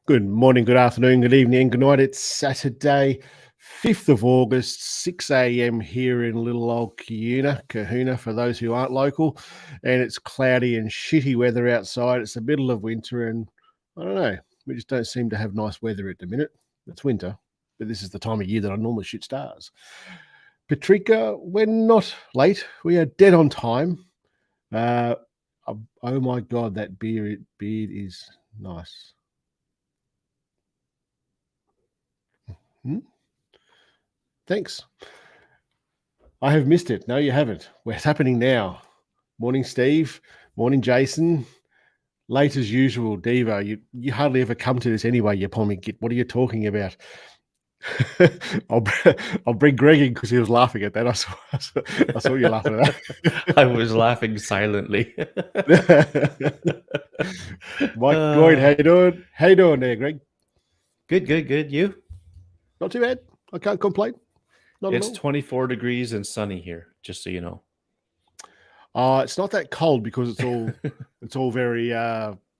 Good morning, good afternoon, good evening, good night. It's Saturday, 5th of August, 6 a.m. here in little old Kahuna for those who aren't local. And it's cloudy and shitty weather outside. It's the middle of winter, and I don't know, we just don't seem to have nice weather at the minute. It's winter, but this is the time of year that I normally shoot stars. Patrika, we're not late. We are dead on time. Oh my God, that beard is nice. Thanks. I have missed it. No, you haven't. What's happening now? Morning, Steve. Morning, Jason. Late as usual, Devo. You hardly ever come to this anyway, you pommy git. What are you talking about? I'll bring Greg in because he was laughing at that. I saw you laughing at that. I was laughing silently. Mike Goyd, how you doing? How you doing there, Greg? Good. You? Not too bad. I can't complain. It's 24 degrees and sunny here, just so you know. It's not that cold because it's all very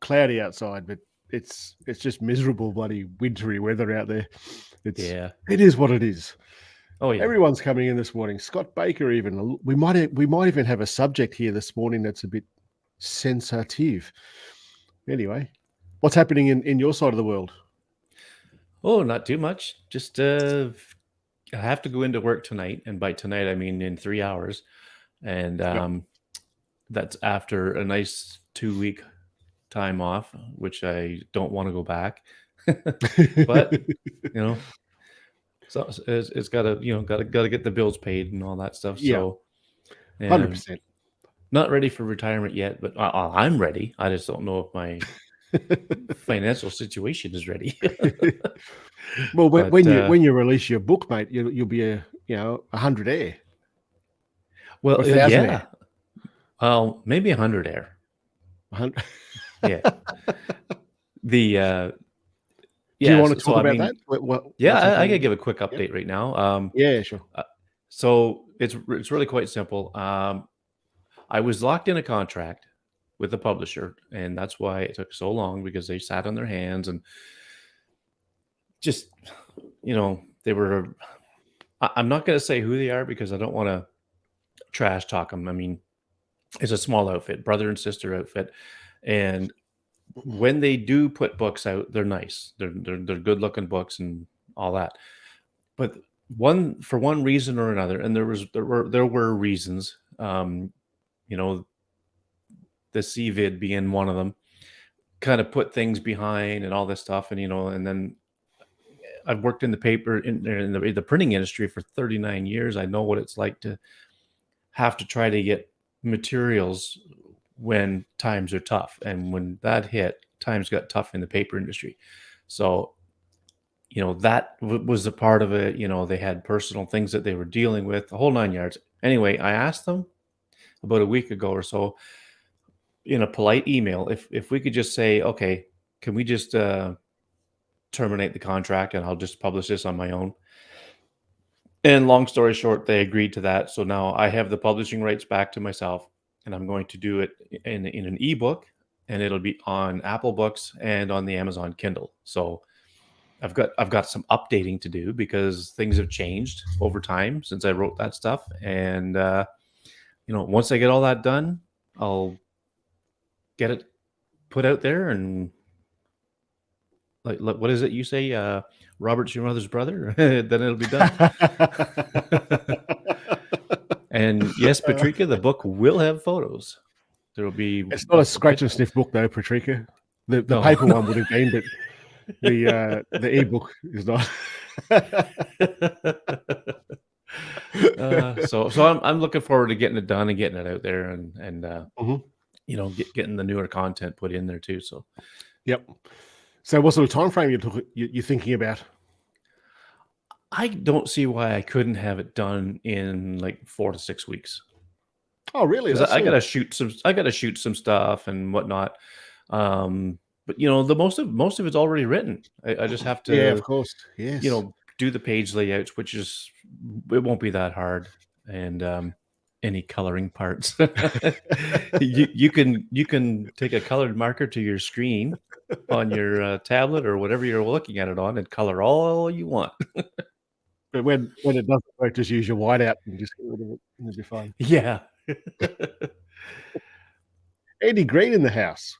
cloudy outside, but it's just miserable, bloody wintry weather out there. It is what it is. Oh yeah. Everyone's coming in this morning. Scott Baker, even we might even have a subject here this morning that's a bit sensitive. Anyway, what's happening in your side of the world? Oh, not too much. Just I have to go into work tonight, and by tonight I mean in 3 hours, and that's after a nice 2-week time off, which I don't want to go back. But so it's got to get the bills paid and all that stuff. So 100%. Not ready for retirement yet, but I'm ready. I just don't know if my financial situation is ready. Well, when you release your book, mate, you'll be 100 air. Well, 1,000 air. Well, maybe 100 air. 100. Yeah. Do you want to talk about that? I can give a quick update right now. Yeah, sure. So it's really quite simple. I was locked in a contract with the publisher, and that's why it took so long, because they sat on their hands and just, they were. I'm not going to say who they are because I don't want to trash talk them. I mean, it's a small outfit, brother and sister outfit, and when they do put books out, they're nice. They're good looking books and all that. But for one reason or another, and there were reasons. The CVID being one of them, kind of put things behind and all this stuff, and then I've worked in the paper in the printing industry for 39 years. I know what it's like to have to try to get materials when times are tough, and when that hit, times got tough in the paper industry. So that was a part of it. They had personal things that they were dealing with, the whole 9 yards. Anyway, I asked them about a week ago or so in a polite email if we could just say, okay, can we just terminate the contract and I'll just publish this on my own. And long story short, they agreed to that. So now I have the publishing rights back to myself, and I'm going to do it in an ebook, and it'll be on Apple Books and on the Amazon Kindle. So I've got some updating to do because things have changed over time since I wrote that stuff. And once I get all that done, I'll get it put out there, and like what is it you say? Robert's your mother's brother. Then it'll be done. And yes, Patrika, the book will have photos. There will be. It's not a scratch and sniff book, though, Patrika. The paper one would have been, but the ebook is not. So I'm looking forward to getting it done and getting it out there, and getting the newer content put in there too. So, yep. So, what sort of time frame you're thinking about? I don't see why I couldn't have it done in like 4 to 6 weeks. Oh, really? I gotta shoot some stuff and whatnot. But the most of it's already written. I just have to, of course, yes. Do the page layouts, it won't be that hard, and any coloring parts. You can take a colored marker to your screen on your tablet or whatever you're looking at it on and color all you want. But when it doesn't work, just use your whiteout and just get rid of it, and it'll be fine. Yeah. Andy Green in the house.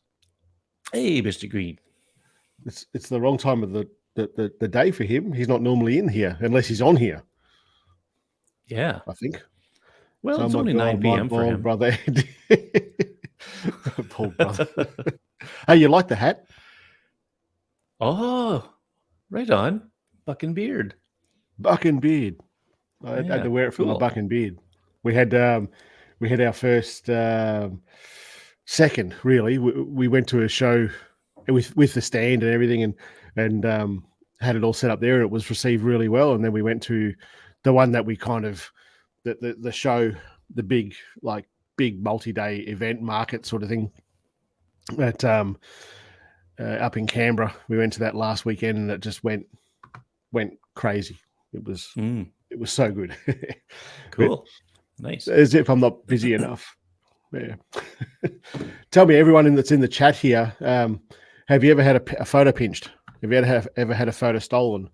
Hey, Mr. Green. It's the wrong time of the day for him. He's not normally in here unless he's on here. Yeah. I think. Well, it's only 9 p.m. for him. Brother Andy. Poor brother. Hey, you like the hat? Oh, right on. Buck and beard. Buck and beard. I had to wear it for my buck and beard. We had our first second, really. We went to a show with the stand and everything, and had it all set up there, and it was received really well. And then we went to the one that we kind of the show, the big multi-day event market sort of thing at up in Canberra. We went to that last weekend, and it just went crazy. It was so good. Cool. Nice. As if I'm not busy enough. Yeah. Tell me, everyone that's in the chat here, have you ever had a photo pinched? Have you ever had a photo stolen?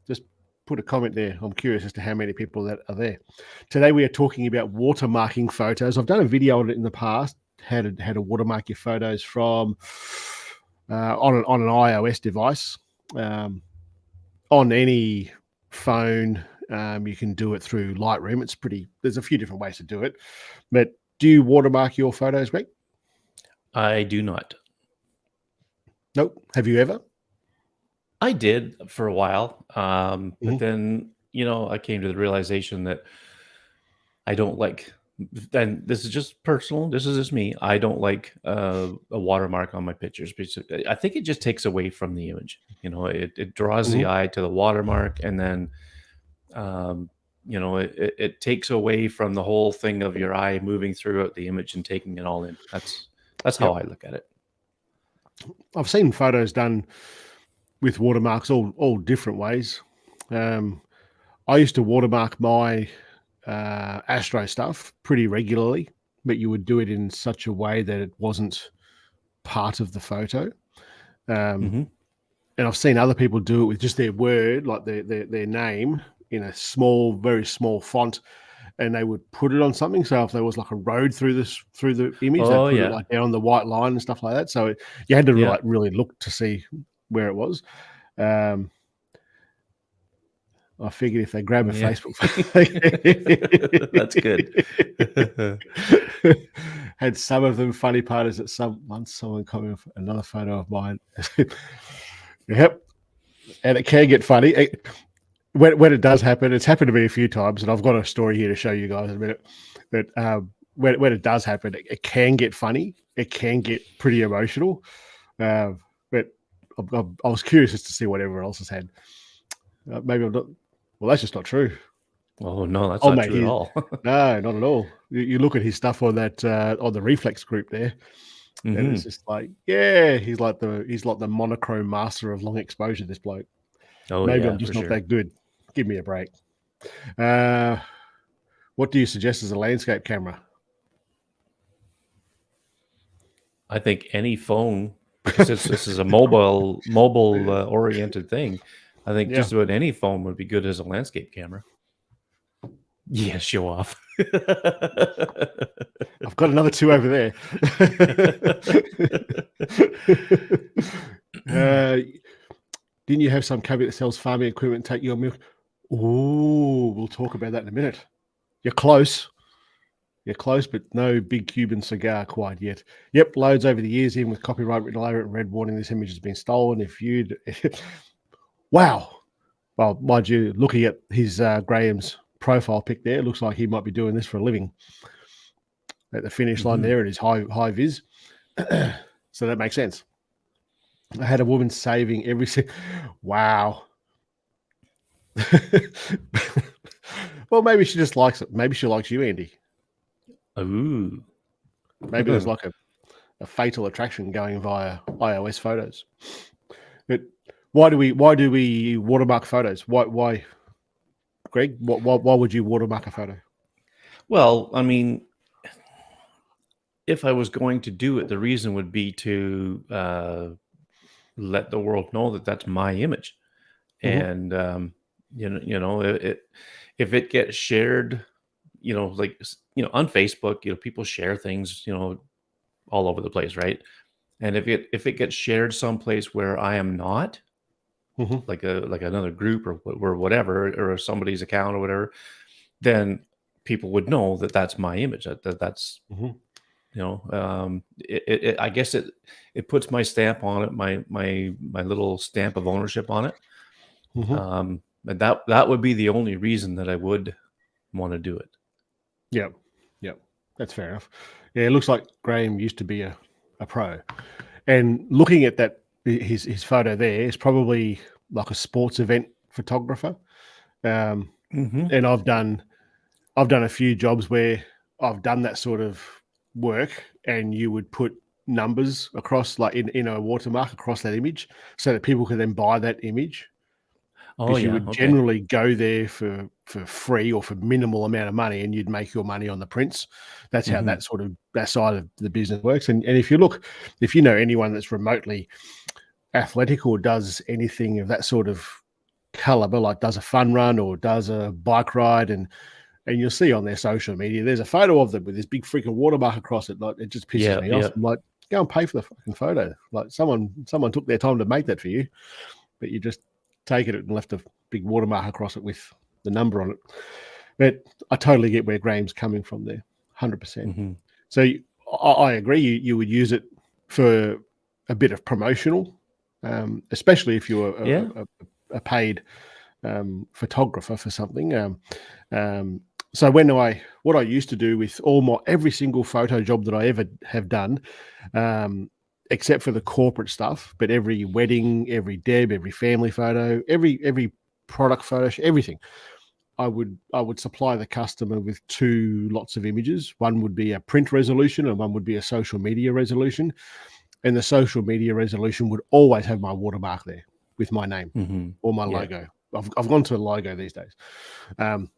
Just put a comment there. I'm curious as to how many people that are there. Today we are talking about watermarking photos. I've done a video on it in the past, how to watermark your photos from on an iOS device. On any phone, you can do it through Lightroom. There's a few different ways to do it. But do you watermark your photos, Greg? I do not. Nope. Have you ever? I did for a while. But then, I came to the realization that I don't like, and this is just personal, this is just me, I don't like a watermark on my pictures because I think it just takes away from the image. It draws the eye to the watermark, and then it takes away from the whole thing of your eye moving throughout the image and taking it all in. That's how I look at it. I've seen photos done with watermarks all different ways. I used to watermark my Astro stuff pretty regularly, but you would do it in such a way that it wasn't part of the photo. And I've seen other people do it with just their word, like their name, in a very small font, and they would put it on something. So if there was like a road through the image, they put it like down the white line and stuff like that. So you had to really look to see where it was. I figured if they grab a Facebook, that's good. Had some of them. Funny part is that someone commented another photo of mine. Yep, and it can get funny. When it does happen, it's happened to me a few times, and I've got a story here to show you guys in a minute. But when it does happen, it can get funny. It can get pretty emotional. But I was curious as to see what everyone else has had. Maybe I'm not. Well, that's just not true. Oh no, that's not true at all. No, not at all. You look at his stuff on that on the Reflex group there, and it's just like, he's like the monochrome master of long exposure. This bloke. Oh, maybe I'm just not that good. Give me a break. What do you suggest as a landscape camera? I think any phone, since this is a mobile oriented thing, I think just about any phone would be good as a landscape camera. Yeah, show off. I've got another 2 over there. Didn't you have some company that sells farming equipment take your milk? Oh, we'll talk about that in a minute. You're close. But no big Cuban cigar quite yet. Yep, loads over the years, even with copyright written all over it and red warning, this image has been stolen. If you'd... Wow. Well, mind you, looking at his Graham's profile pic there, it looks like he might be doing this for a living. At the finish line there, it is high vis. So that makes sense. I had a woman saving every wow. Well, maybe she just likes it. Maybe she likes you, Andy. Ooh. Maybe there's like a fatal attraction going via iOS photos. But why do we watermark photos? Why Greg? Why would you watermark a photo? Well, I mean, if I was going to do it, the reason would be to let the world know that that's my image. Mm-hmm. And if it gets shared, like on Facebook, people share things, all over the place, right? And if it gets shared someplace where I am not, Mm-hmm. like another group or whatever, or somebody's account or whatever, then people would know that that's my image. That's Mm-hmm. I guess it puts my stamp on it, my little stamp of ownership on it. Mm-hmm. And that would be the only reason that I would want to do it. Yep. Yep. That's fair enough. Yeah, it looks like Graham used to be a pro. And looking at that, his photo there is probably like a sports event photographer. Um, Mm-hmm. and I've done a few jobs where I've done that sort of work, and you would put numbers across, like in a watermark across that image, so that people can then buy that image, Oh because you yeah, would okay. generally go there for free or for minimal amount of money, and you'd make your money on the prints. That's how Mm-hmm. that side of the business works. And if you look, if you know anyone that's remotely athletic or does anything of that sort of caliber, like does a fun run or does a bike ride, and you'll see on their social media, there's a photo of them with this big freaking watermark across it. Like, it just pisses Yeah, me off. yeah. I'm like, go and pay for the fucking photo. Like, someone took their time to make that for you, but you just take it and left a big watermark across it with the number on it. But I totally get where Graham's coming from there, 100%. Mm-hmm. So I agree. You would use it for a bit of promotional, especially if you're Yeah. a paid photographer for something. So what I used to do with every single photo job that I ever have done, except for the corporate stuff, but every wedding, every deb, every family photo, every product photo, everything, I would supply the customer with two lots of images. One would be a print resolution, and one would be a social media resolution. And the social media resolution would always have my watermark there with my name Mm-hmm. or my Yeah. logo. I've gone to a logo these days. And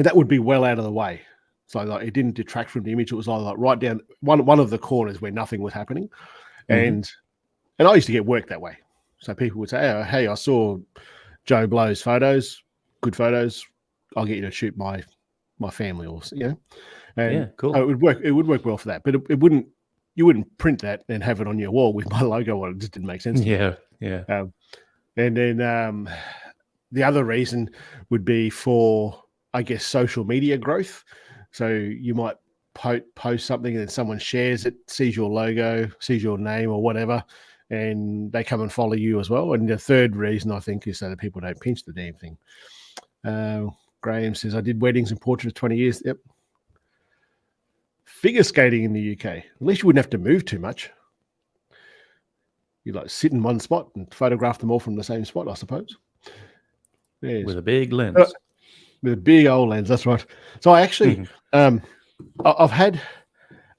that would be well out of the way. So like, it didn't detract from the image. It was like right down one of the corners where nothing was happening. Mm-hmm. And I used to get work that way. So people would say, oh, hey, I saw Joe Blow's photos, good photos. I'll get you to shoot my family, or and Yeah, cool. it would work well for that. But you wouldn't print that and have it on your wall with my logo on it. It just didn't make sense to me. Yeah, yeah. And then the other reason would be for, I guess, social media growth. So you might post something, and then someone shares it, sees your logo, sees your name or whatever, and they come and follow you as well. And the third reason, I think, is so that people don't pinch the damn thing. Graham says, I did weddings and portraits 20 years. Yep. Figure skating in the UK. At least you wouldn't have to move too much. You'd like sit in one spot and photograph them all from the same spot, I suppose. Yes. With a big lens. With a big old lens, that's right. So I actually, Mm-hmm.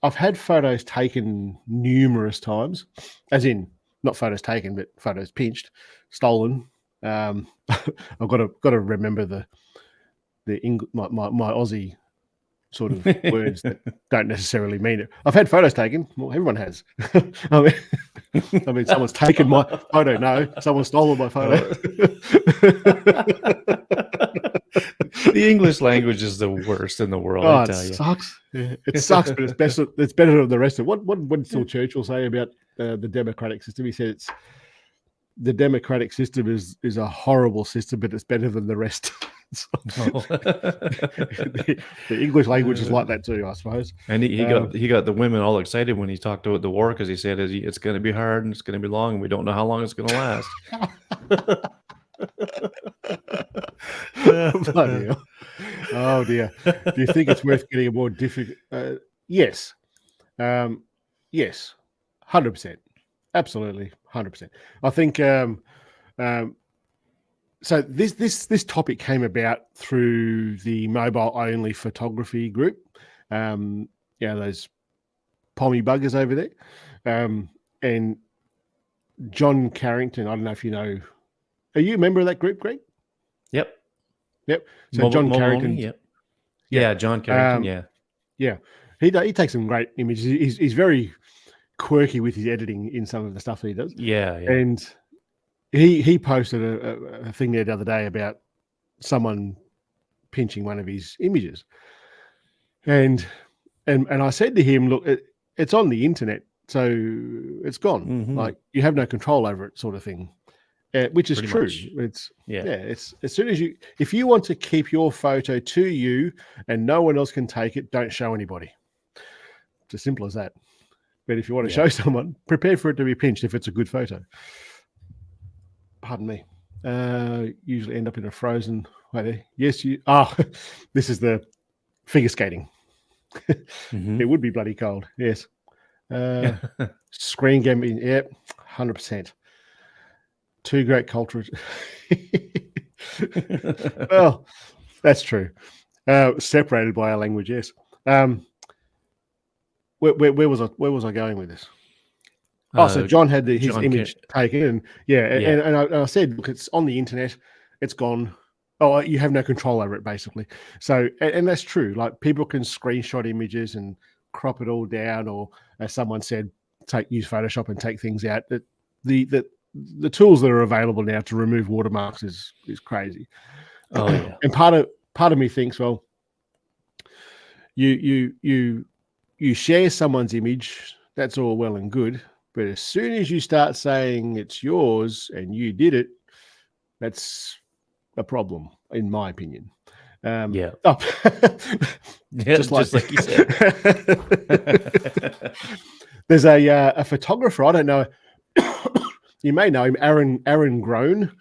I've had photos taken numerous times, as in not photos taken, but photos pinched, stolen. I've got to remember my Aussie sort of words that don't necessarily mean it. I've had photos taken. Well, everyone has. I mean, someone's taken my photo. No, someone's stolen my photo. The English language is the worst in the world, I Oh, it tell you. sucks. Yeah, it sucks, but it's better. It's better than the rest of it. What did Winston Churchill say about the democratic system? He said the democratic system is a horrible system, but it's better than the rest. The English language is like that too, I suppose. And he got the women all excited when he talked about the war, because he said it's going to be hard and it's going to be long and we don't know how long it's going to last. Bloody hell. Oh dear. Do you think it's worth getting a more difficult? Yes. Yes. 100%. Absolutely. 100%. I think so this topic came about through the mobile only photography group. Those pommy buggers over there. And John Carrington, I don't know if you know. Are you a member of that group, Greg? Yep. Yep. So John Carrington. Yep. Yeah, John Carrington. Yeah. Yeah, he takes some great images. He's very quirky with his editing in some of the stuff he does. Yeah. And he posted a thing there the other day about someone pinching one of his images, and I said to him, look, it's on the internet, so it's gone. Mhm. Like, you have no control over it, sort of thing. Which is Pretty true. much. It's Yeah. it's as soon as if you want to keep your photo to you and no one else can take it, don't show anybody. It's as simple as that. But if you want to show someone, prepare for it to be pinched if it's a good photo. Pardon me. Usually end up in a frozen. Wait, yes, you. Oh, this is the figure skating. Mhm. It would be bloody cold. Yes. Screen gaming. Yep, 100%. Two great cultures. Well, that's true. Separated by our language, yes. Where was I going with this? So John had his image taken, and and I said, look, it's on the internet, it's gone. Oh, you have no control over it, basically. So, and that's true. Like, people can screenshot images and crop it all down, or as someone said, use Photoshop and take things out. That the tools that are available now to remove watermarks is crazy. Oh yeah. And part of me thinks, well, you share someone's image, that's all well and good, but as soon as you start saying it's yours and you did it, that's a problem, in my opinion. Yeah. Just like you said. There's a photographer, I don't know, you may know him, Aaron Groan.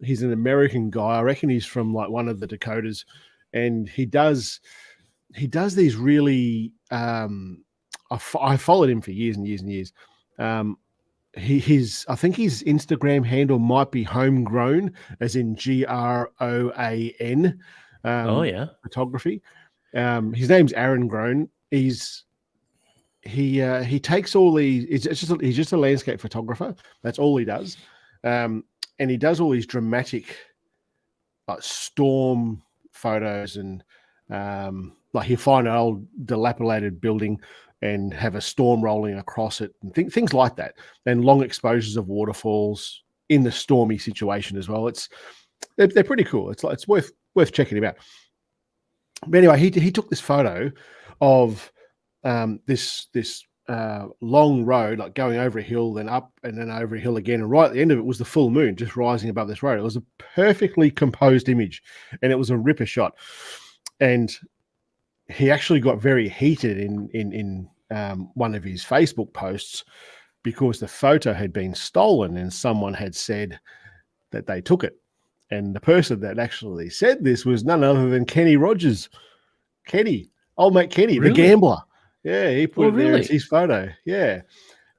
He's an American guy. I reckon he's from like one of the Dakotas, and he does these really. I followed him for years and years and years. I think his Instagram handle might be homegrown, as in GROAN. Oh yeah. Photography. His name's Aaron Groan. He takes all these. He's just a landscape photographer. That's all he does, and he does all these dramatic, like, storm photos, and like, he'll find an old dilapidated building and have a storm rolling across it, and things like that, and long exposures of waterfalls in the stormy situation as well. They're pretty cool. It's worth checking him out. But anyway, he took this photo of this long road, like going over a hill, then up, and then over a hill again. And right at the end of it was the full moon just rising above this road. It was a perfectly composed image, and it was a ripper shot. And he actually got very heated in one of his Facebook posts because the photo had been stolen, and someone had said that they took it. And the person that actually said this was none other than Kenny Rogers. Kenny, old mate Kenny, Really? the gambler. Yeah, he put it there really? as his photo. Yeah.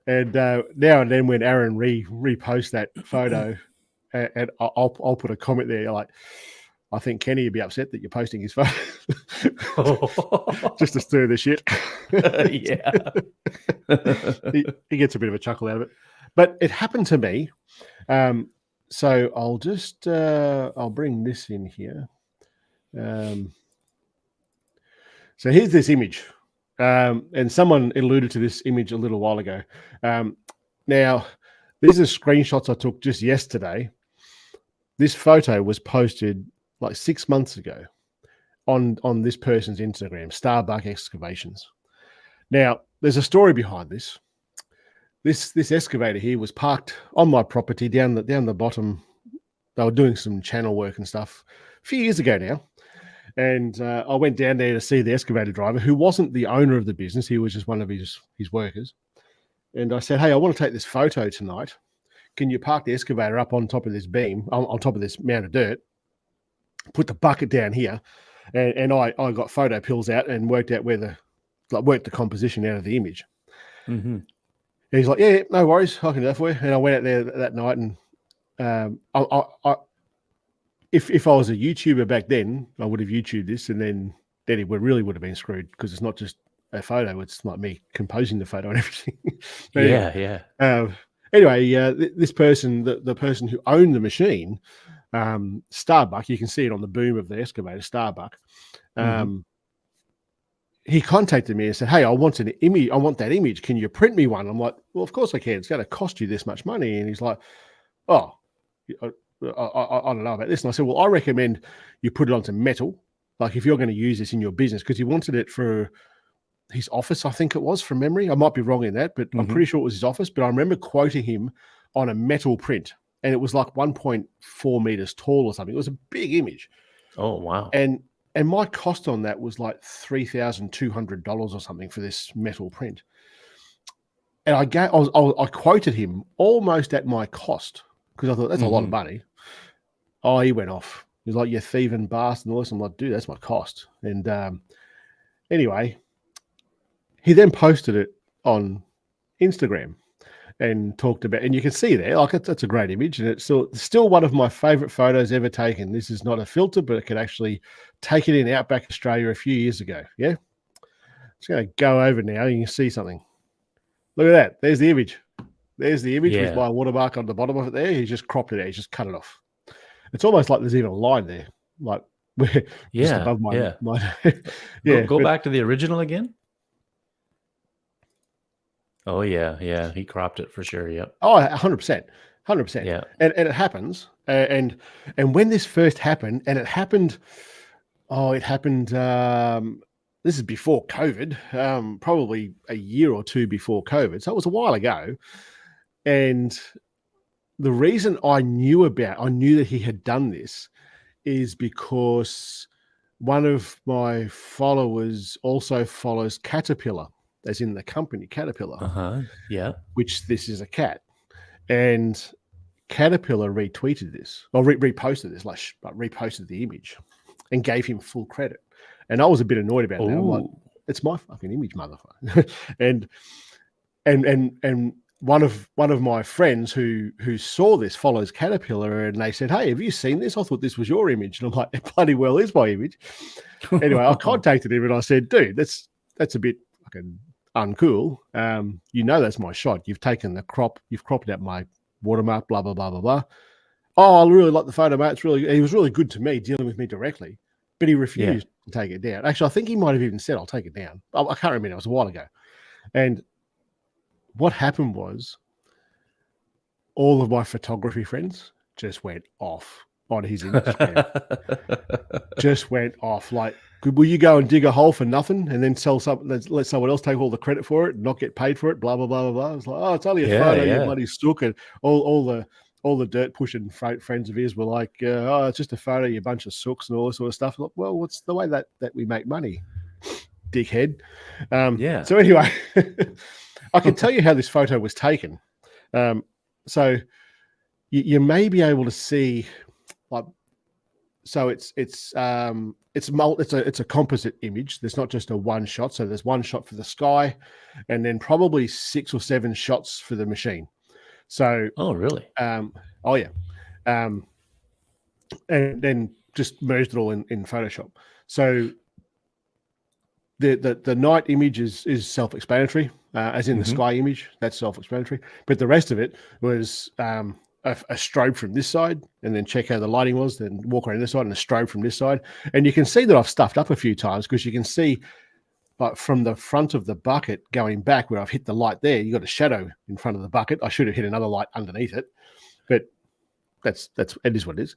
And now and then when Aaron reposts that photo, and I'll put a comment there like, I think Kenny would be upset that you're posting his photo. Just to stir the shit. Yeah. he gets a bit of a chuckle out of it. But it happened to me. So I'll just I'll bring this in here. So here's this image. And someone alluded to this image a little while ago. Now, these are screenshots I took just yesterday. This photo was posted like 6 months ago on this person's Instagram, Starbuck Excavations. Now, there's a story behind this. This excavator here was parked on my property down the bottom. They were doing some channel work and stuff a few years ago now. And I went down there to see the excavator driver, who wasn't the owner of the business. He was just one of his workers. And I said, hey, I want to take this photo tonight. Can you park the excavator up on top of this beam, on top of this mound of dirt, put the bucket down here? And I got photo pills out and worked out worked the composition out of the image. Mm-hmm. And he's like, yeah, no worries, I can do that for you. And I went out there that night, and if I was a YouTuber back then, I would have YouTubed this, and then it really would have been screwed, because it's not just a photo; it's like me composing the photo and everything. Yeah. Anyway, this person, the person who owned the machine, Starbuck. You can see it on the boom of the excavator, Starbuck. Mhm. He contacted me and said, "Hey, I want an image. I want that image. Can you print me one?" I'm like, "Well, of course I can. It's going to cost you this much money." And he's like, "Oh, I don't know about this." And I said, "Well, I recommend you put it onto metal. Like if you're going to use this in your business, because he wanted it for his office, I think it was, from memory. I might be wrong in that, but I'm Mhm. pretty sure it was his office. But I remember quoting him on a metal print, and it was like 1.4 meters tall or something. It was a big image, Oh, wow. and my cost on that was like $3,200 or something for this metal print. And I quoted him almost at my cost because I thought that's a lot of Mhm. money. Oh, he went off. He was like, "You thieving bastard!" And all this. I'm like, "Dude, that's my cost." And anyway, he then posted it on Instagram and talked about, and you can see there, like that's a great image, and it's still one of my favorite photos ever taken. This is not a filter, but it could actually take it in Outback Australia a few years ago. Yeah, it's going to go over now. You can see something. Look at that. There's the image. There's the image with Yeah. my watermark on the bottom of it. There, he just cropped it out. He just cut it off. It's almost like there's even a line there, like where just Yeah, above my yeah. Go yeah. go But back to the original again? Oh, yeah, yeah, he cropped it for sure, yep. oh, 100%, 100%. Yeah. And it happens. And when this first happened, and it happened, it happened. This is before COVID, probably a year or two before COVID. So it was a while ago. And the reason I knew that he had done this is because one of my followers also follows Caterpillar, as in the company Caterpillar, Uh-huh. Yeah. which this is a cat. And Caterpillar retweeted this or reposted this, like reposted the image and gave him full credit. And I was a bit annoyed about that. I'm like, Oh. it's my fucking image, motherfucker. and one of my friends who saw this follows Caterpillar, and they said, "Hey, have you seen this? I thought this was your image." And I'm like, "It bloody well is my image." Anyway, I contacted him and I said, "Dude, that's a bit fucking uncool. That's my shot. You've taken the crop, you've cropped out my watermark, blah blah blah blah blah. Oh, I really like the photo, mate. He was really good to me, dealing with me directly, but he Yeah. refused to take it down. Actually, I think he might have even said, "I'll take it down." I can't remember. It was a while ago. And what happened was all of my photography friends just went off on his Instagram. Just went off. Like, will you go and dig a hole for nothing and then sell something, let someone else take all the credit for it and not get paid for it? Blah blah blah blah blah. It's like, oh, it's only a Yeah, photo, you yeah. bloody sook. And all the dirt pushing friends of his were like, oh, it's just a photo, you bunch of sooks and all this sort of stuff. Like, well, what's the way that we make money, dickhead? Yeah. So anyway, I can tell you how this photo was taken. So you may be able to see, like, so it's a composite image. There's not just a one shot. So there's one shot for the sky, and then probably 6 or 7 shots for the machine. So Oh, really? oh yeah, and then just merged it all in Photoshop. So the night image is self-explanatory, as in the Mhm. sky image, that's self-explanatory. But the rest of it was a strobe from this side, and then check how the lighting was, then walk around this side, and a strobe from this side. And you can see that I've stuffed up a few times, because you can see, like, from the front of the bucket going back where I've hit the light there, you got a shadow in front of the bucket. I should have hit another light underneath it, but it is what it is.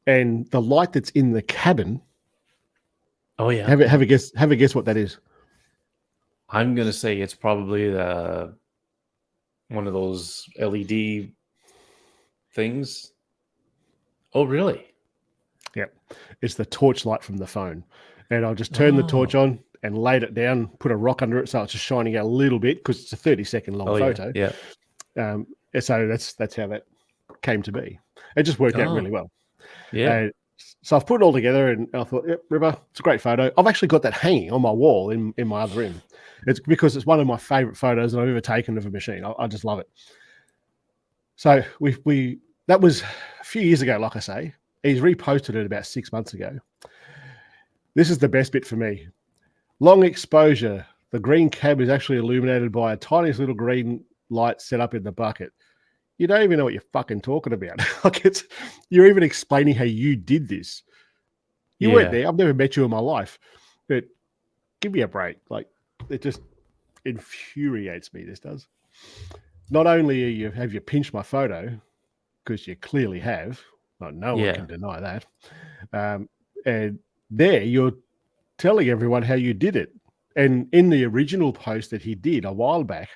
And the light that's in the cabin, Oh, yeah. have a guess what that is. I'm gonna say it's probably the one of those LED things. Oh, really? Yep. It's the torch light from the phone. And I'll just turn the torch Oh. on and laid it down, put a rock under it so it's just shining out a little bit, because it's a 30-second long Oh, yeah, photo. yeah. So that's how that came to be. It just worked out really Oh, well. yeah. So I've put it all together, and I thought, yep, River, it's a great photo. I've actually got that hanging on my wall in my other room. It's because it's one of my favorite photos that I've ever taken of a machine. I just love it. So that was a few years ago, like I say. He's reposted it about 6 months ago. This is the best bit for me. Long exposure. The green cab is actually illuminated by a tiniest little green light set up in the bucket. you don't even know what you're fucking talking about. Like you're even explaining how you did this. You weren't there. I've never met you in my life, but give me a break. Like it just infuriates me. This does. Not only have you pinched my photo, because you clearly have. Like, no one can deny that. And there you're telling everyone how you did it. And in the original post that he did a while back,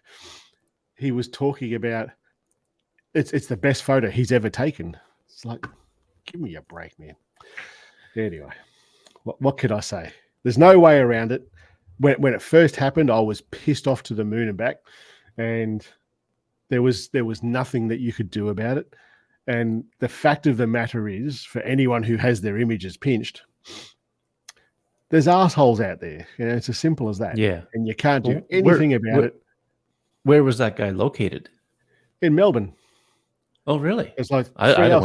he was talking about it's the best photo he's ever taken. It's like, give me a break, man. Anyway, what could I say? There's no way around it. When it first happened, I was pissed off to the moon and back, and there was nothing that you could do about it. And the fact of the matter is, for anyone who has their images pinched, there's assholes out there. You know, it's as simple as that. Yeah. And you can't do anything about it. Where was that guy located? In Melbourne. Oh, really? It's like I would have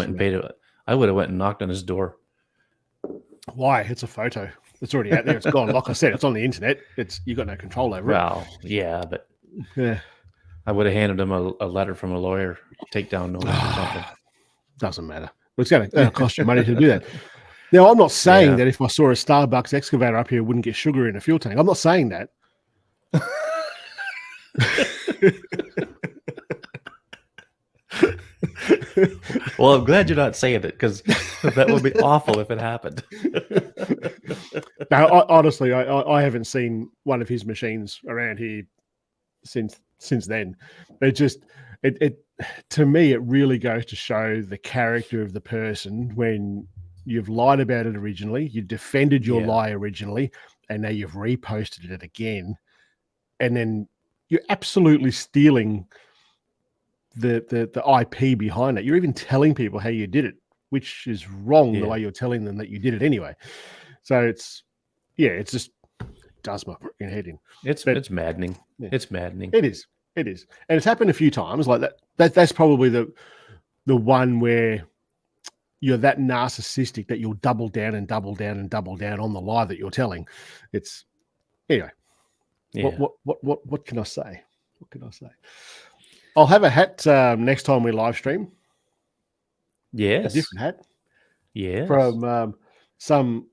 went and knocked on his door. Why? It's a photo. It's already out there. It's gone. Like I said, it's on the internet. You got no control over it. Well, yeah, but yeah, I would have handed him a letter from a lawyer, takedown notice or something. Doesn't matter. It's going to cost you money to do that. Now, I'm not saying that if I saw a Starbucks excavator up here, it wouldn't get sugar in a fuel tank. I'm not saying that. Well, I'm glad you're not saying it, because that would be awful if it happened. No, honestly, I haven't seen one of his machines around here since then. It to me, it really goes to show the character of the person when you've lied about it originally, you defended your lie originally, and now you've reposted it again, and then you're absolutely stealing the IP behind it. You're even telling people how you did it, which is wrong the way you're telling them that you did it anyway. So it's just does my freaking head in. It's maddening. Yeah. It's maddening. It is. And it's happened a few times like that. That's probably the one where you're that narcissistic that you'll double down and double down and double down on the lie that you're telling. It's anyway. Yeah. What can I say? What can I say? I'll have a hat next time we live stream. Yes. A different hat. Yeah. From some,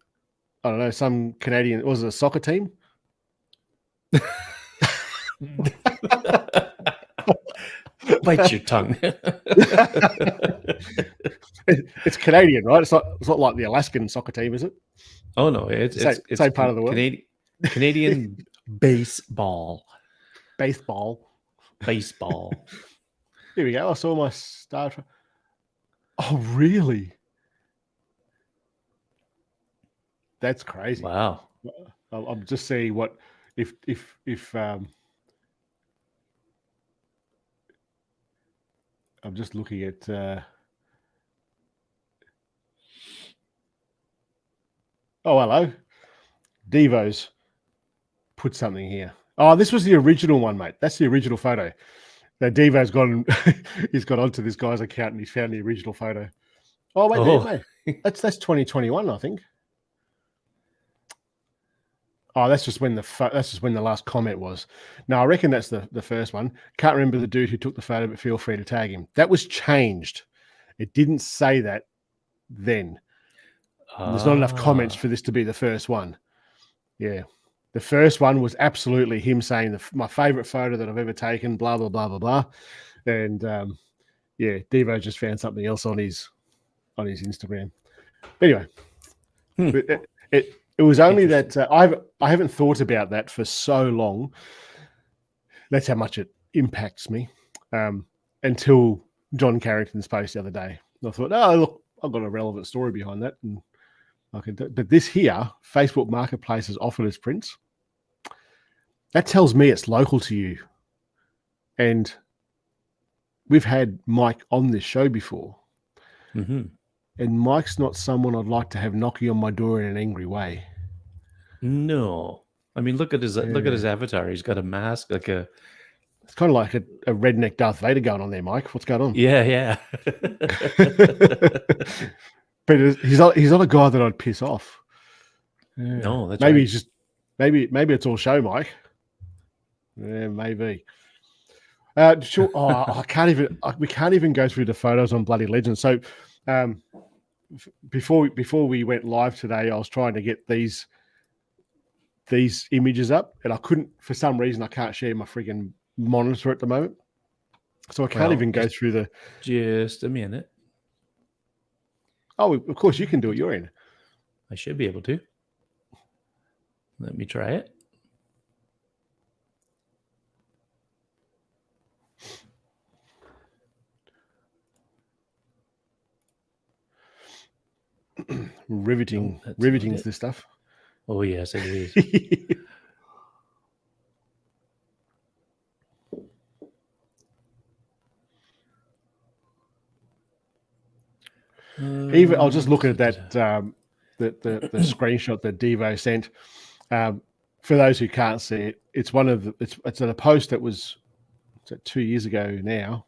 I don't know, some Canadian, was it a soccer team? Bite your tongue. It's Canadian, right? It's not like the Alaskan soccer team, is it? Oh no, it's same part of the world. Canadian baseball. Here we go. I saw my star. Oh, really? That's crazy. Wow. I'm just seeing what if I'm just looking at oh, hello. Devo's put something here. Oh, this was the original one, mate. That's the original photo. Now Devo's he's got onto this guy's account and he's found the original photo. Oh, wait, mate. That's 2021, I think. Oh, that's just when the last comment was. No, I reckon that's the first one. Can't remember the dude who took the photo, but feel free to tag him. That was changed. It didn't say that then. There's not enough comments for this to be the first one. Yeah. The first one was absolutely him saying my favorite photo that I've ever taken, blah, blah, blah, blah, blah. And Devo just found something else on his Instagram. Anyway, it was only that I haven't thought about that for so long. That's how much it impacts me until John Carrington's post the other day. I thought, oh, look, I've got a relevant story behind that. And I can but this here, Facebook Marketplace has offered us prints. That tells me it's local to you. And we've had Mike on this show before. Mm-hmm. And Mike's not someone I'd like to have knocking on my door in an angry way. No. I mean, look at his avatar. He's got a mask, like a... It's kind of like a redneck Darth Vader going on there, Mike. What's going on? Yeah. But he's not a guy that I'd piss off. Yeah. No, that's maybe right. He's just maybe it's all show, Mike. Yeah, maybe. Sure. Oh, I can't even. We can't even go through the photos on Bloody Legend. So, before we went live today, I was trying to get these images up, and I couldn't for some reason. I can't share my friggin' monitor at the moment, so I can't even go through the. Just a minute. Oh, of course you can do it. You're in. I should be able to. Let me try it. riveting is this stuff. Oh yes, it is. Even I was just looking at that the screenshot that Devo sent. For those who can't see it, it's one of the, it's at a post that was 2 years ago now.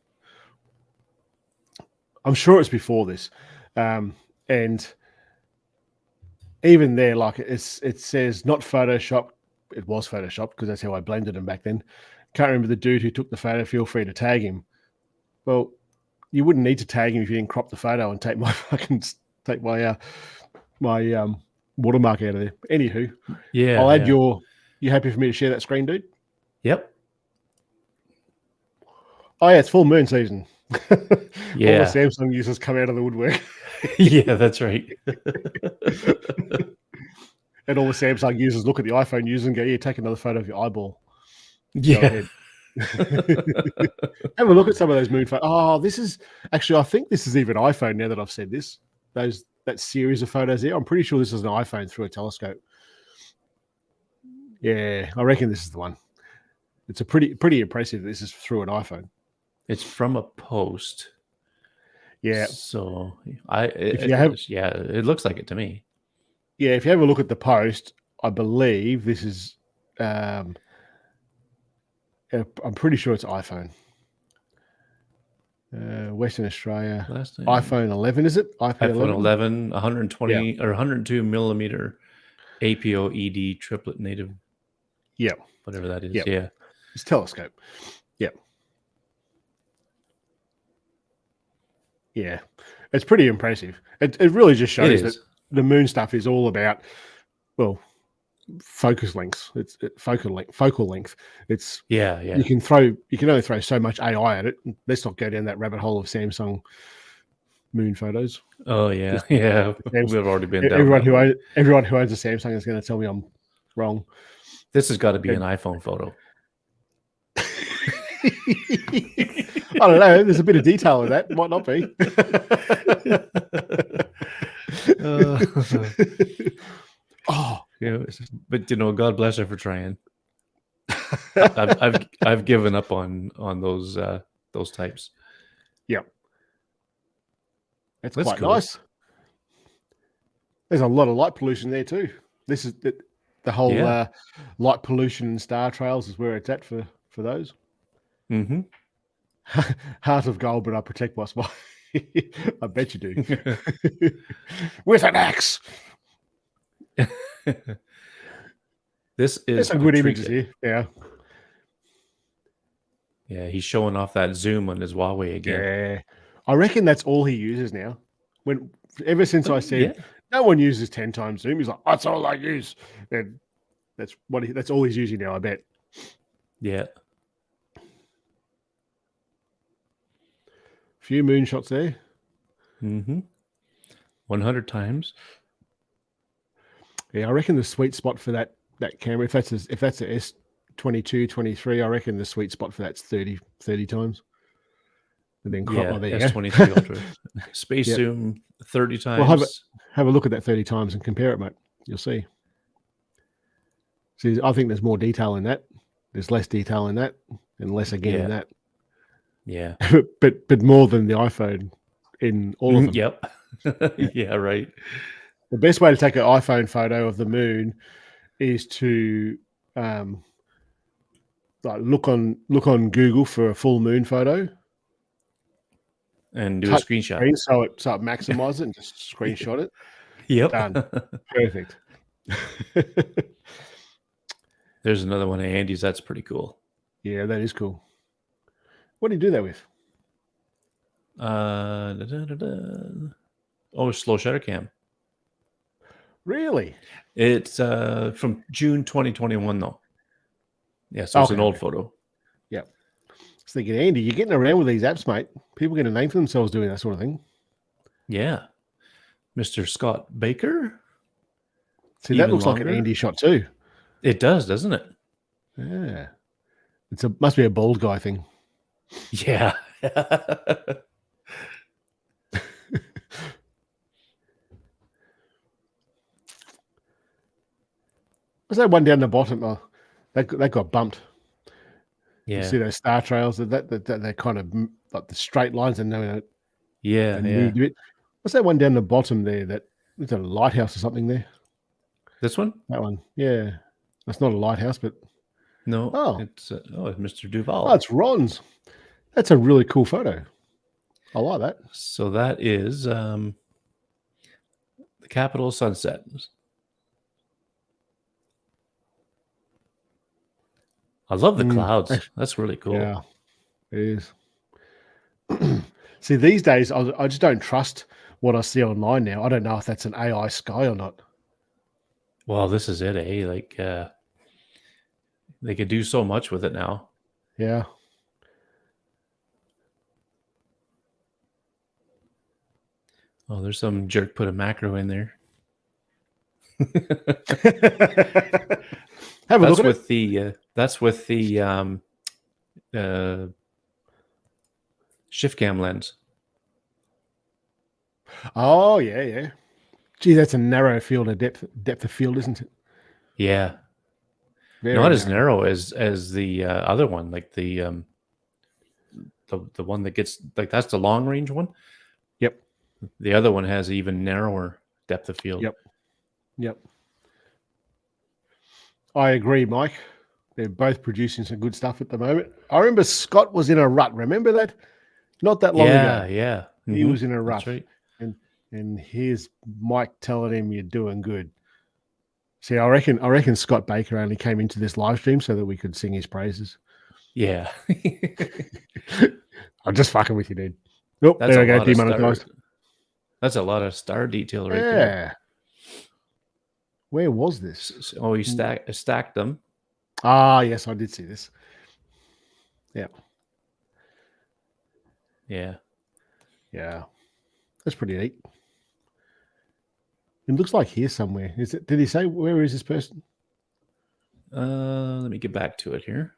I'm sure it's before this, and even there, like it says not Photoshop. It was Photoshop because that's how I blended them back then. Can't remember the dude who took the photo. Feel free to tag him. Well, you wouldn't need to tag him if you didn't crop the photo and take my watermark out of there. Anywho, yeah, I'll add your. You happy for me to share that screen, dude? Yep. Oh yeah, it's full moon season. Yeah. All the Samsung users come out of the woodwork. Yeah, that's right. And all the Samsung users look at the iPhone users and go, "Yeah, take another photo of your eyeball." Yeah. Go ahead. Have a look at some of those moon photos. Oh, this is actually, I think this is even iPhone now that I've said this. That series of photos there. I'm pretty sure this is an iPhone through a telescope. Yeah, I reckon this is the one. It's a pretty impressive. This is through an iPhone. It's from a post. Yeah. So it looks like it to me. Yeah, if you have a look at the post, I believe this is. I'm pretty sure it's iPhone. Western Australia. iPhone 11, is it? iPhone 11, 120 or 102 millimeter APO-ED triplet native. Yeah. Whatever that is. Yep. Yeah. It's telescope. Yeah. Yeah. It's pretty impressive. It really just shows that the moon stuff is all about, well, focus lengths. It's focal length. It's You can only throw so much AI at it. Let's not go down that rabbit hole of Samsung moon photos. Oh yeah, yeah. We've already been down. Everyone who owns a Samsung is going to tell me I'm wrong. This has got to be an iPhone photo. I don't know. There's a bit of detail in that. Might not be. But God bless her for trying. I've given up on those types. Yeah, that's quite cool. Nice. There's a lot of light pollution there too. This is the whole light pollution and star trails is where it's at for those. Mm-hmm. Heart of gold, but I protect what's mine. I bet you do. With an axe. This is some good images here. Yeah. Yeah, he's showing off that zoom on his Huawei again. Yeah. I reckon that's all he uses now. Ever since I said no one uses 10 times zoom, he's like, that's all I use. And that's all he's using now, I bet. Yeah. Few moonshots there. Mm-hmm. 100 times. Yeah, I reckon the sweet spot for that camera, if that's a S22, 23, I reckon the sweet spot for that's 30 times. And then crop there. S23 Ultra. Space zoom 30 times. Well, have a look at that 30 times and compare it, mate. You'll see. See, I think there's more detail in that. There's less detail in that, and less again in that. Yeah. but more than the iPhone in all of them. Yep. Yeah, right. The best way to take an iPhone photo of the moon is to look on Google for a full moon photo and do a screenshot. So it maximizes it and just screenshot it. Yep. Done. Perfect. There's another one of Andy's. That's pretty cool. Yeah, that is cool. What do you do that with? Oh, slow shutter cam. Really? It's from June 2021 though. Yeah, so it's an old photo. Yeah. So thinking, Andy, you're getting around with these apps, mate. People get a name for themselves doing that sort of thing. Yeah. Mr. Scott Baker. See, that looks like an Andy shot too. It does, doesn't it? Yeah. Must be a bald guy thing. Yeah. Was that one down the bottom? Oh, that got bumped. Yeah. You see those star trails? They're kind of like the straight lines, and they moved a bit. What's that one down the bottom there? It's a lighthouse or something there. This one? That one, yeah. That's not a lighthouse, but no, it's Mr. Duval. Oh, it's Ron's. That's a really cool photo. I like that. So that is the Capitol sunset. I love the clouds. That's really cool. Yeah, it is. See, these days, I just don't trust what I see online now. I don't know if that's an AI sky or not. Well, this is it, eh? Like, they could do so much with it now. Yeah. Oh, there's some jerk put a macro in there. Have a look at it. That's with the shift cam lens. Oh yeah. Gee, that's a narrow field of depth of field, isn't it? Yeah. Not as narrow as the other one, like the one that gets like that's the long range one. Yep. The other one has even narrower depth of field. Yep. I agree, Mike. They're both producing some good stuff at the moment. I remember Scott was in a rut. Remember that? Not that long ago. Yeah. Mm-hmm. He was in a rut. That's right. And here's Mike telling him you're doing good. See, I reckon Scott Baker only came into this live stream so that we could sing his praises. Yeah. I'm just fucking with you, dude. Nope, there we go, demonetized. That's a lot of star detail right there. Where was this? Oh, you stacked them. Ah, yes, I did see this. Yeah. That's pretty neat. It looks like here somewhere. Is it? Did he say where is this person? Let me get back to it here.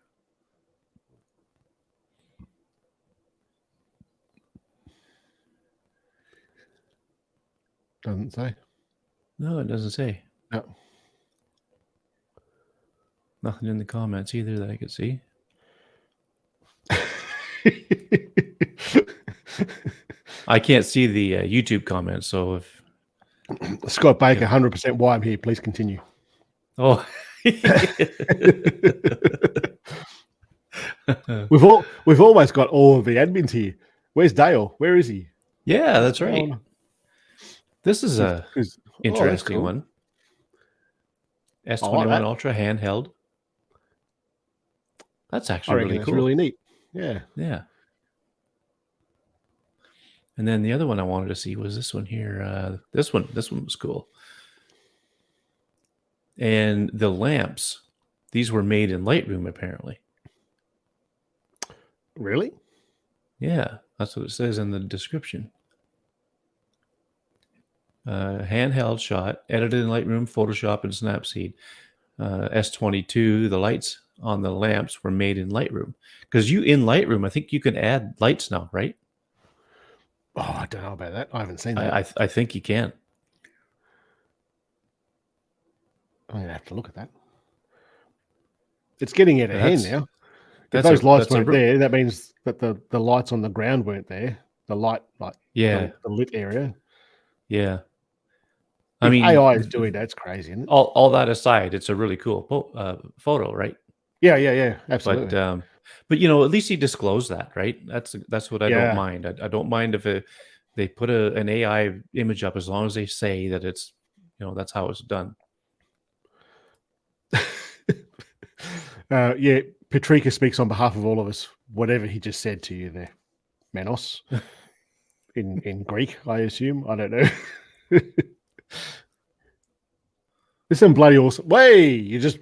Doesn't say. No, it doesn't say. No. Nothing in the comments either that I could see. I can't see the YouTube comments, so if Scott Baker, 100% why I'm here. Please continue. Oh, we've almost got all of the admins here. Where's Dale? Where is he? Yeah, that's right. This is a interesting one. S21 Ultra handheld. That's actually really cool. That's really neat. Yeah. And then the other one I wanted to see was this one here. This one was cool. And the lamps, these were made in Lightroom, apparently. Really? Yeah, that's what it says in the description. Handheld shot, edited in Lightroom, Photoshop, and Snapseed. S22, the lights on the lamps were made in Lightroom. Because in Lightroom, I think you can add lights now, right? Oh, I don't know about that. I haven't seen that. I think you can. I'm going to have to look at that. It's getting out of hand now. If those lights weren't there, that means that the lights on the ground weren't there. The light, the lit area. Yeah. I mean, AI is doing that. It's crazy, isn't it? All that aside, it's a really cool photo, right? Yeah, absolutely. But at least he disclosed that, right? That's what I don't mind. I don't mind if they put an AI image up as long as they say that it's that's how it's done. Patricia speaks on behalf of all of us. whatever he just said to you there, Manos, in Greek, I assume. I don't know. There's some bloody awesome. Way you just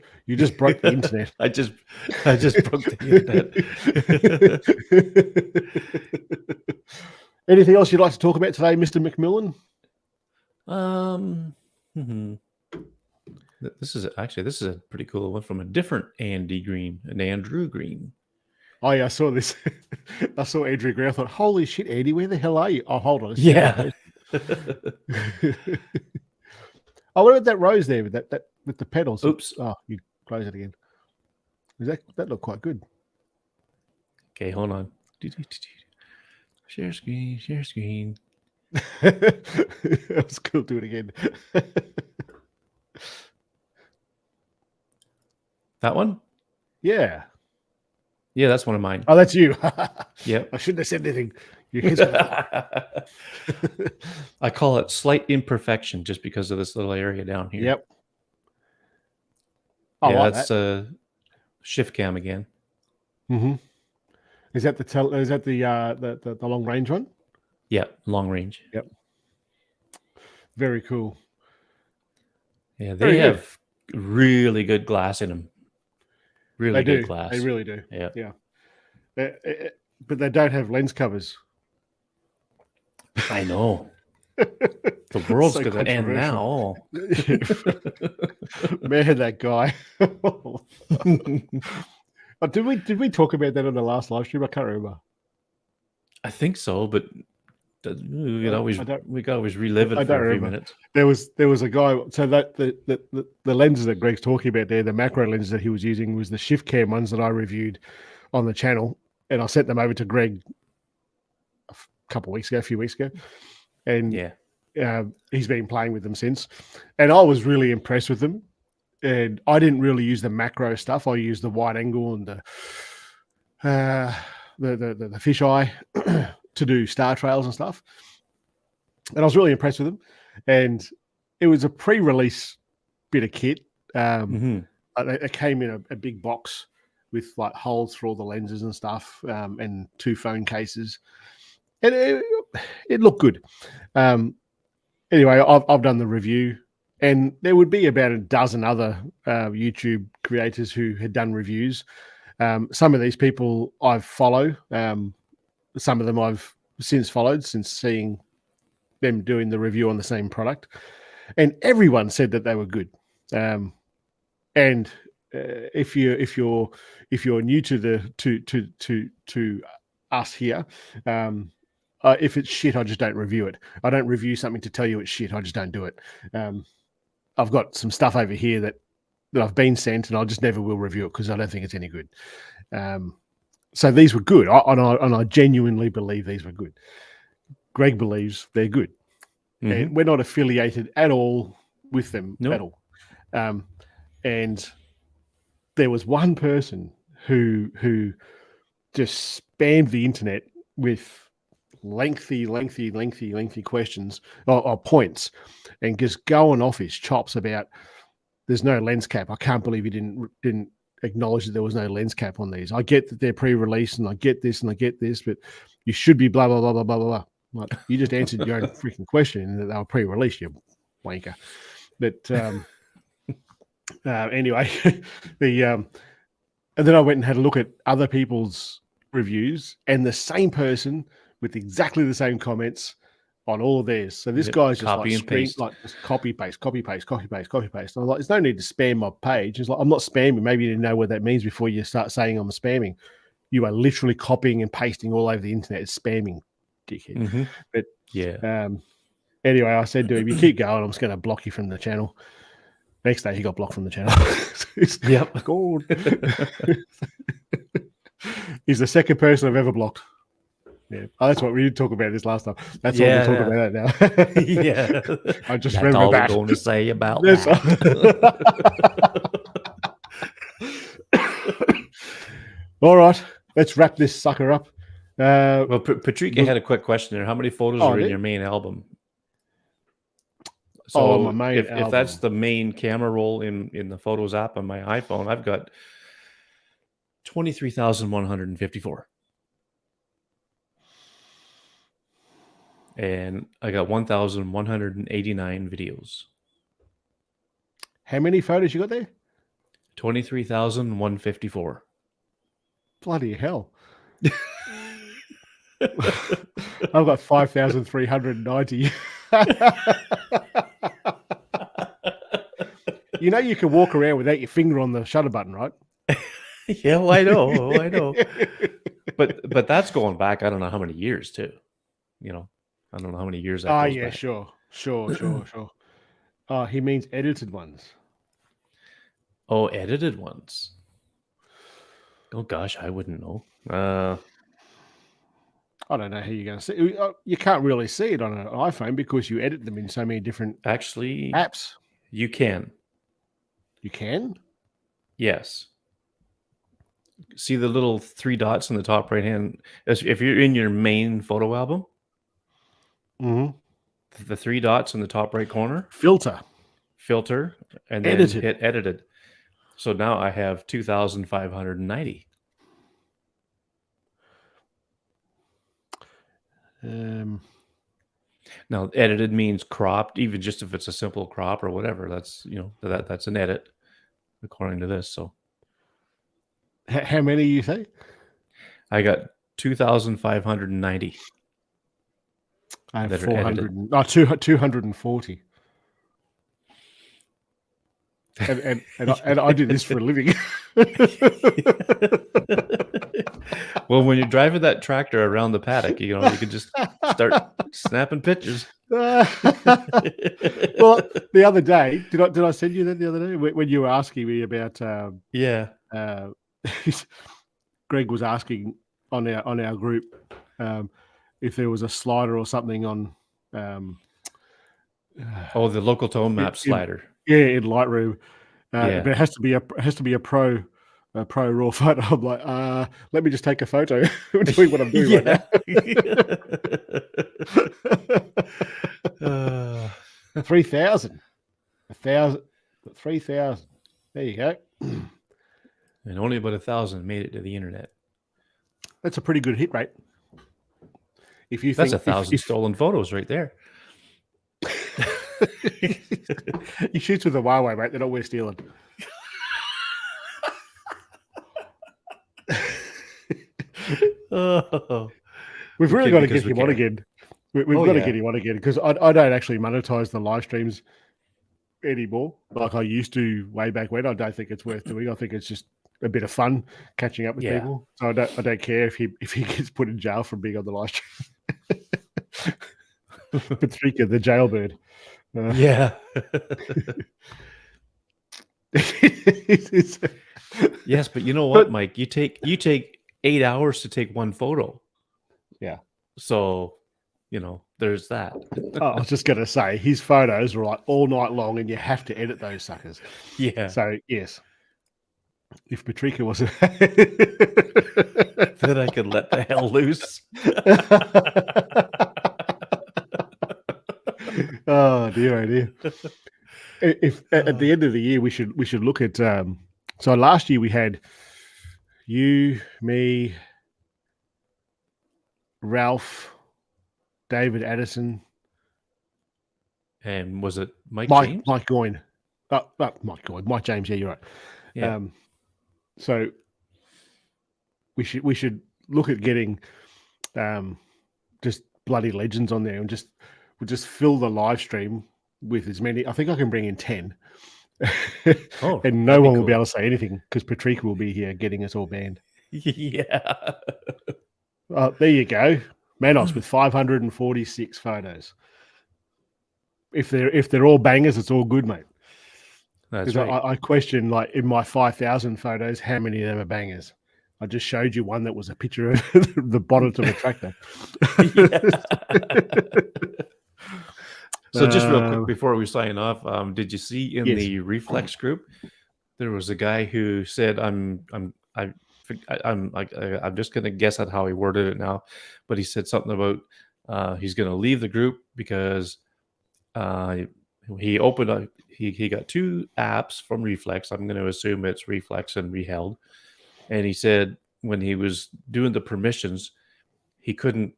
broke the internet. I just broke the internet. Anything else you'd like to talk about today, Mr. McMillan? This is a pretty cool one from a different Andy Green, an Andrew Green. Oh yeah, I saw this. I saw Andrew Green. I thought, holy shit, Andy, where the hell are you? Oh, hold on. Yeah. Oh, what about that rose there with that with the petals? Oops. Oh, you close it again. That looked quite good. Okay, hold on. Share screen, share screen. That was cool. Do it again. That one? Yeah. Yeah, that's one of mine. Oh, that's you. Yeah. I shouldn't have said anything. I call it slight imperfection just because of this little area down here. Yep. Oh, yeah, that's shift cam again. Mm-hmm. Is that the long range one? Yeah, long range. Yep. Very cool. Yeah, they have really good glass in them. Really good glass. They really do. Yeah. Yeah. But they don't have lens covers. I know. The world's so going to end now. Man, that guy. Did we talk about that on the last live stream? I can't remember. I think so, but we could always relive it for a few minutes. There was a guy. So that the lenses that Greg's talking about there, the macro lenses that he was using, was the shift cam ones that I reviewed on the channel, and I sent them over to Greg a few weeks ago, and he's been playing with them since, and I was really impressed with them. And I didn't really use the macro stuff. I used the wide angle and the fisheye to do star trails and stuff. And I was really impressed with them. And it was a pre-release bit of kit. It came in a big box with like holes for all the lenses and stuff, and 2 phone cases. And it looked good. Anyway, I've done the review. And there would be about a dozen other YouTube creators who had done reviews. Some of these people I follow. Some of them I've since followed, since seeing them doing the review on the same product. And everyone said that they were good. And if you're new to us here, if it's shit, I just don't review it. I don't review something to tell you it's shit. I just don't do it. I've got some stuff over here that I've been sent, and I just never will review it because I don't think it's any good. So these were good, and I genuinely believe these were good. Greg believes they're good, and we're not affiliated at all with them at all. And there was one person who just spammed the internet with lengthy questions or points, and just going off his chops about there's no lens cap. I can't believe he didn't acknowledge that there was no lens cap on these. I get that they're pre-release, and I get this, but you should be blah blah blah blah blah blah. Like, you just answered your own freaking question in that they were pre-released, you wanker. But anyway, and then I went and had a look at other people's reviews, and the same person with exactly the same comments on all of theirs. So this guy's just copy and paste. Like just copy paste. And I'm like, there's no need to spam my page. It's like, I'm not spamming. Maybe you didn't know what that means before you start saying I'm spamming. You are literally copying and pasting all over the internet. It's spamming, dickhead. But yeah. Anyway, I said to him, you keep going, I'm just going to block you from the channel. Next day, he got blocked from the channel. Yep. God. He's the second person I've ever blocked. Yeah, that's what we did talk about this last time. That's what we'll talk about that now. Yeah, I just remember that. That's all we're going to say about that. All right, let's wrap this sucker up. Well, Patrick, had a quick question there. How many photos are in your main album? So my main album. If that's the main camera roll in the Photos app on my iPhone, I've got 23,154. and I got 1,189 videos. How many photos you got there? 23,154. Bloody hell. I've got 5,390. You know, you can walk around without your finger on the shutter button, right? Yeah, well, I know. But that's going back, I don't know how many years too. I don't know how many years that Oh, goes yeah, back. sure. Oh, he means edited ones. Oh, edited ones. Oh gosh, I wouldn't know. I don't know how you're going to see. You can't really see it on an iPhone because you edit them in so many different Actually, apps. you can. You can? Yes. See the little 3 dots in the top right hand? If you're in your main photo album, the 3 dots in the top right corner, filter, and then edited. hit edited. So now I have 2,590. Now edited means cropped, even just if it's a simple crop or whatever. That's that's an edit according to this. So how many you say? I got 2,590. I have that are 400. edited. No, 240. And I do this for a living. Well, when you're driving that tractor around the paddock, you can just start snapping pictures. Well, the other day, did I send you that the other day when you were asking me about? Yeah. Greg was asking on our group if there was a slider or something on. The local tone map slider. In Lightroom, Yeah. but it has to be a pro raw photo. I'm like, let me just take a photo. I'm doing what I'm doing right now. 3,000, 1,000, 3,000. There you go. And only about 1,000 made it to the internet. That's a pretty good hit rate. If you That's think 1,000 stolen photos right there. He shoots with a Huawei, mate. They're not worth stealing. We've really got to get him on again. We've got to get him on again because I don't actually monetize the live streams anymore like I used to way back when. I don't think it's worth doing. I think it's just a bit of fun catching up with people. So I don't care if he gets put in jail for being on the live stream. Patricia, the jailbird. Yeah. Yes, but you know what, Mike? You take 8 hours to take one photo. Yeah. So, there's that. I was just going to say his photos are like all night long, and you have to edit those suckers. Yeah. So yes, if Patricia wasn't, then I could let the hell loose. Oh dear. If at the end of the year we should look at. So last year we had you, me, Ralph, David Addison, and was it Mike James? Mike Goyne. Mike Goyne. Mike James. Yeah, you're right. Yeah. So we should look at getting just bloody legends on there and we'll just fill the live stream with as many. I think I can bring in 10. And no one will be able to say anything because Patricia will be here getting us all banned. Yeah. There you go. Manos with 546 photos. If they're all bangers, it's all good, mate. That's right. I question, like, in my 5,000 photos, how many of them are bangers? I just showed you one that was a picture of the bonnet of a tractor. So just real quick before we sign off, did you see in the Reflex group there was a guy who said, I'm just going to guess at how he worded it now, but he said something about he's going to leave the group because he opened up, he got 2 apps from Reflex. I'm going to assume it's Reflex and Reheld. And he said when he was doing the permissions, he couldn't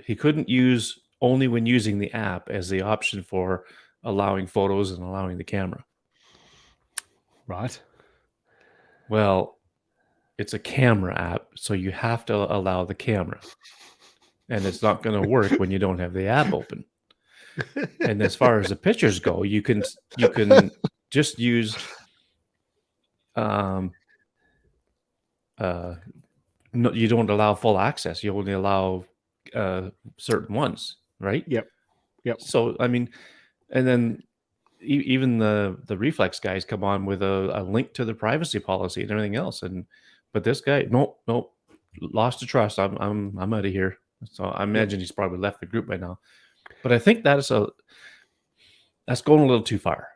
he couldn't use only when using the app as the option for allowing photos and allowing the camera. Right. Well, it's a camera app, so you have to allow the camera. And it's not going to work when you don't have the app open. And as far as the pictures go, you can just use no, you don't allow full access. You only allow certain ones, right? Yep. So I mean, and then even the reflex guys come on with a link to the privacy policy and everything else. But this guy, nope, lost the trust. I'm out of here. So I imagine he's probably left the group by now. But I think that's going a little too far.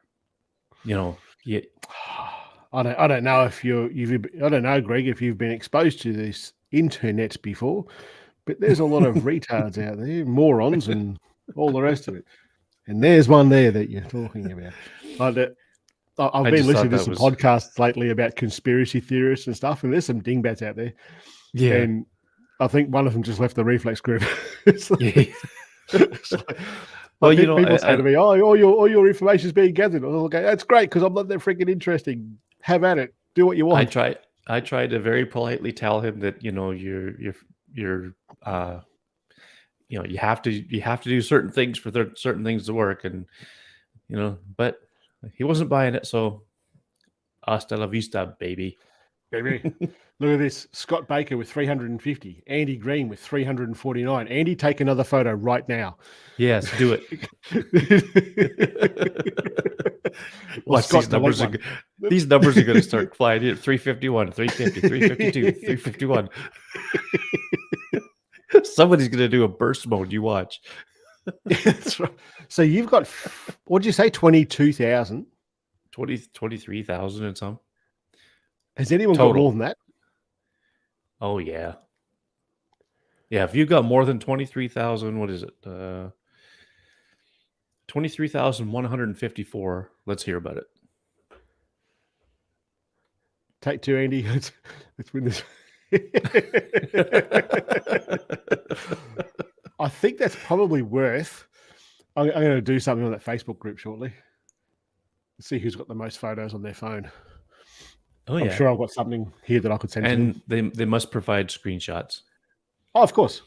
Yeah. I don't know if I don't know, Greg, if you've been exposed to this internet before, but there's a lot of retards out there, morons, and all the rest of it. And there's one there that you're talking about. I've been listening to some podcasts lately about conspiracy theorists and stuff, and there's some dingbats out there. Yeah. And I think one of them just left the Reflex group. Well, people say to me, "Oh, all your information is being gathered." I'll go, "That's great because I'm not that freaking interesting. Have at it. Do what you want." I tried to very politely tell him that you have to do certain things for certain things to work, and but he wasn't buying it. So hasta la vista, baby. Look at this. Scott Baker with 350. Andy Green with 349. Andy, take another photo right now. Yes, do it. Watch, these numbers are going to start flying in. 351, 350, 352, 351. Somebody's going to do a burst mode. You watch. That's right. So you've got, what did you say, 22,000? 23,000 and some. Has anyone got more than that? Oh, yeah. Yeah, if you've got more than 23,000, what is it? 23,154. Let's hear about it. Take two, Andy. Let's win this. I think that's probably worth. I'm going to do something on that Facebook group shortly. Let's see who's got the most photos on their phone. Oh, yeah. I'm sure I've got something here that I could send to them. And they must provide screenshots. Oh, of course.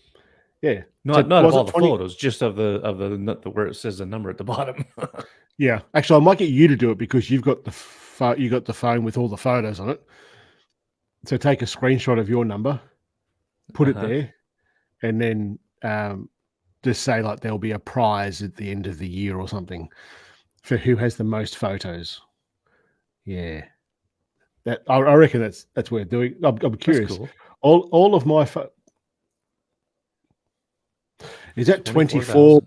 Yeah. Not of all the photos, just of the where it says the number at the bottom. Yeah. Actually, I might get you to do it because you've got the phone with all the photos on it. So take a screenshot of your number, put it there, and then just say like there'll be a prize at the end of the year or something for who has the most photos. Yeah. That I reckon that's worth doing. I'm curious. Cool. All of my is that 24?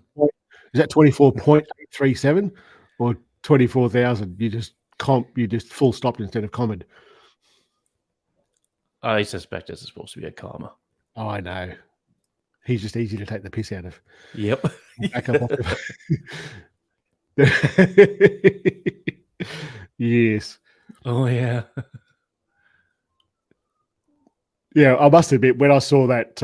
Is that 24.837 or 24,000? You just full stopped instead of commaed. I suspect this is supposed to be a comma. Oh, I know. He's just easy to take the piss out of. Yep. Back up off Yes. Oh, yeah. Yeah, I must admit, when I saw that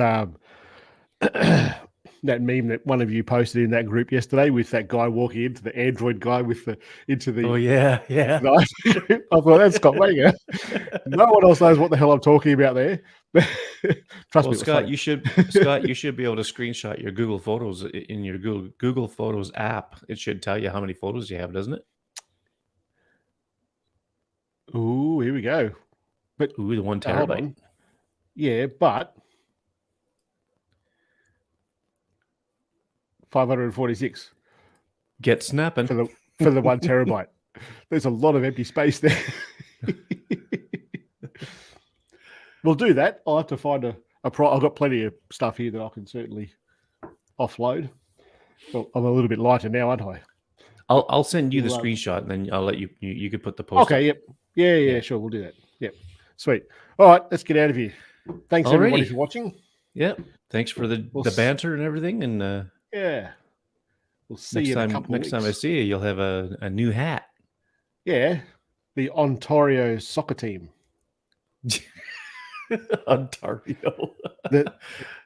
that meme that one of you posted in that group yesterday with that guy walking into the Android guy into the oh yeah I thought that's Scott Baker. No one else knows what the hell I'm talking about there. Trust me, Scott, you should be able to screenshot your Google Photos in your Google Photos app. It should tell you how many photos you have, doesn't it? Ooh, here we go. But the 1 terabyte. Yeah, but 546. Get snapping for the 1 terabyte. There's a lot of empty space there. We'll do that. I'll have to find I've got plenty of stuff here that I can certainly offload. Well, I'm a little bit lighter now, aren't I? I'll send you the screenshot and then I'll let you could put the post. Okay, yep. Yeah, sure, we'll do that. Yep. Sweet. All right, let's get out of here. Thanks everybody for watching. Yeah. Thanks for the banter and everything. And yeah. We'll see you in a couple of weeks. Next time I see you, you'll have a new hat. Yeah. The Ontario soccer team. Ontario. The,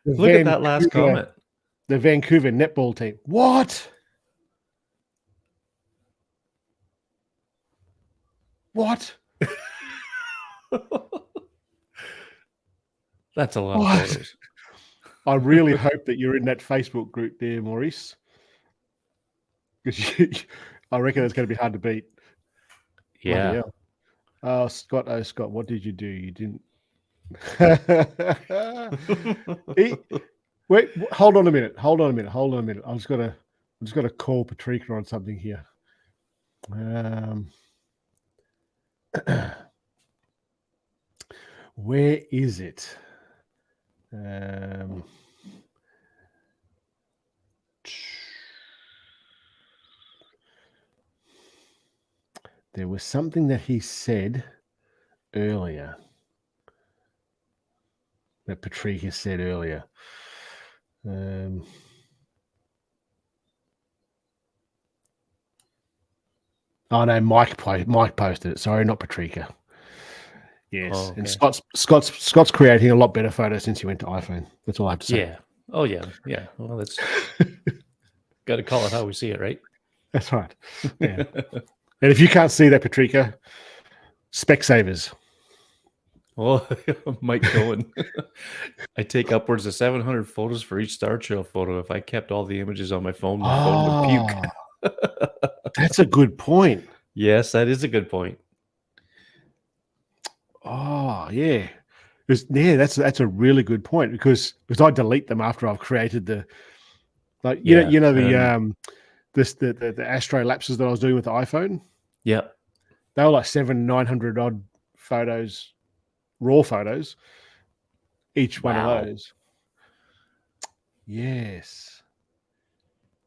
the Look at that last comment. The Vancouver netball team. What? What? That's a lot of What? photos. I really hope that you're in that Facebook group there, Maurice. Because I reckon it's going to be hard to beat. Bloody Yeah. hell. Oh, Scott, what did you do? You didn't. Wait, hold on a minute. I just got to call Patrika on something here. Where is it? There was something that he said earlier. That Patrika said earlier. Oh no, Mike posted it. Sorry, not Patrika. Yes, Oh, okay. and Scott's creating a lot better photos since he went to iPhone. That's all I have to say. Yeah. Oh yeah. Yeah. Well, that's got to call it how we see it, right? That's right. Yeah. And if you can't see that, Patrika, Specsavers. Well, Mike Cohen. I take upwards of 700 photos for each Star Trail photo. If I kept all the images on my phone would puke. That's a good point. Yes, that is a good point. Oh yeah, that's a really good point because I delete them after I've created the the astro lapses that I was doing with the iPhone. Yeah, they were like 900 odd photos, raw photos, each one of those. Yes,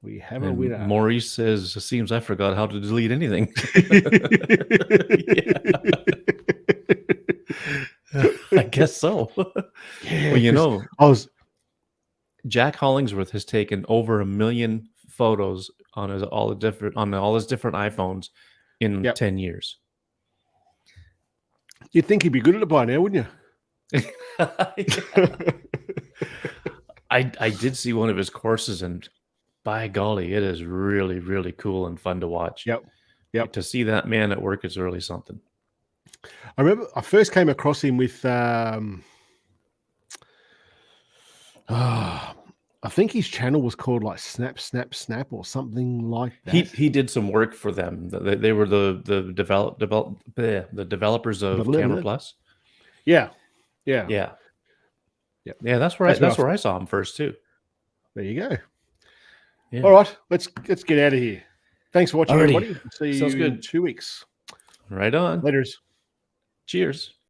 we have a winner. Maurice says, "It seems I forgot how to delete anything." I guess so. Yeah, well, Jack Hollingsworth has taken over 1 million photos on all his different iPhones in 10 years. You'd think he'd be good at it by now, wouldn't you? I did see one of his courses, and by golly, it is really, really cool and fun to watch. Yep. To see that man at work is really something. I remember I first came across him with I think his channel was called like Snap or something like that. He did some work for them. They were the developers of Camera Plus. Yeah. That's where I saw him first too. There you go. Yeah. All right, let's get out of here. Thanks for watching, everybody. See Sounds you good. in 2 weeks. Right on. Laters. Cheers.